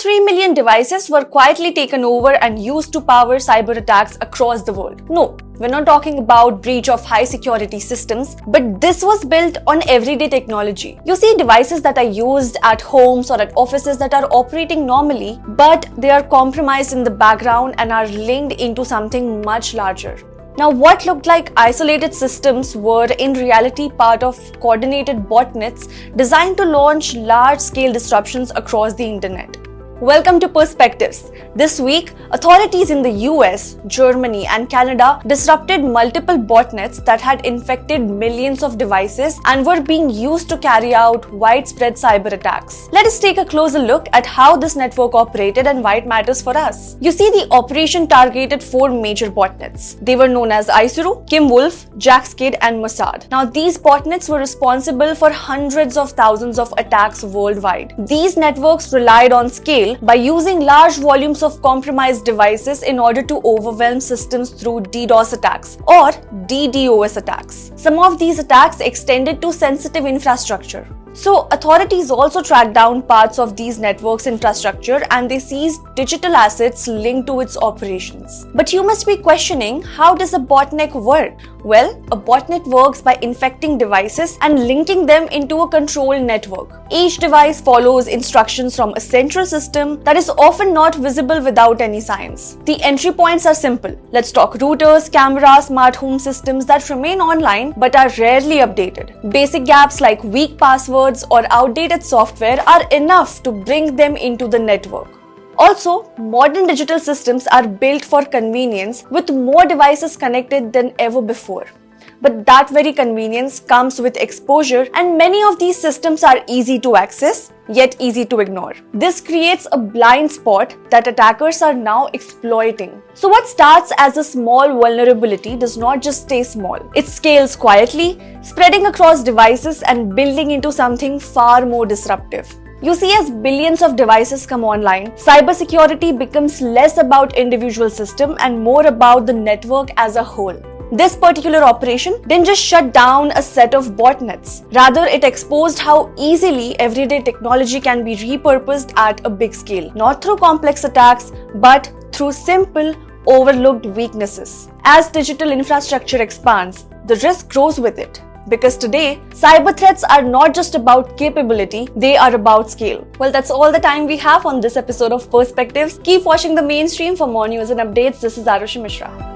3 million devices were quietly taken over and used to power cyber attacks across the world. No, we're not talking about breach of high security systems, but this was built on everyday technology. You see devices that are used at homes or at offices that are operating normally, but they are compromised in the background and are linked into something much larger. Now, what looked like isolated systems were in reality part of coordinated botnets designed to launch large-scale disruptions across the internet. Welcome to Perspectives. This week, authorities in the US, Germany and Canada disrupted multiple botnets that had infected millions of devices and were being used to carry out widespread cyber attacks. Let us take a closer look at how this network operated and why it matters for us. You see, the operation targeted 4 major botnets. They were known as Isuru, Kimwolf, Jaxkid and Mossad. Now, these botnets were responsible for hundreds of thousands of attacks worldwide. These networks relied on scale by using large volumes of compromised devices in order to overwhelm systems through DDoS attacks or DDoS attacks. Some of these attacks extended to sensitive infrastructure. So, authorities also tracked down parts of these networks' infrastructure and they seized digital assets linked to its operations. But you must be questioning, how does a botnet work? Well, a botnet works by infecting devices and linking them into a controlled network. Each device follows instructions from a central system that is often not visible without any signs. The entry points are simple. Let's talk routers, cameras, smart home systems that remain online but are rarely updated. Basic gaps like weak passwords or outdated software are enough to bring them into the network. Also, modern digital systems are built for convenience with more devices connected than ever before. But that very convenience comes with exposure, and many of these systems are easy to access, yet easy to ignore. This creates a blind spot that attackers are now exploiting. So what starts as a small vulnerability does not just stay small. It scales quietly, spreading across devices and building into something far more disruptive. You see, as billions of devices come online, cybersecurity becomes less about individual system and more about the network as a whole. This particular operation didn't just shut down a set of botnets. Rather, it exposed how easily everyday technology can be repurposed at a big scale. Not through complex attacks, but through simple, overlooked weaknesses. As digital infrastructure expands, the risk grows with it. Because today, cyber threats are not just about capability, they are about scale. Well, that's all the time we have on this episode of Perspectives. Keep watching the mainstream for more news and updates. This is Arushi Mishra.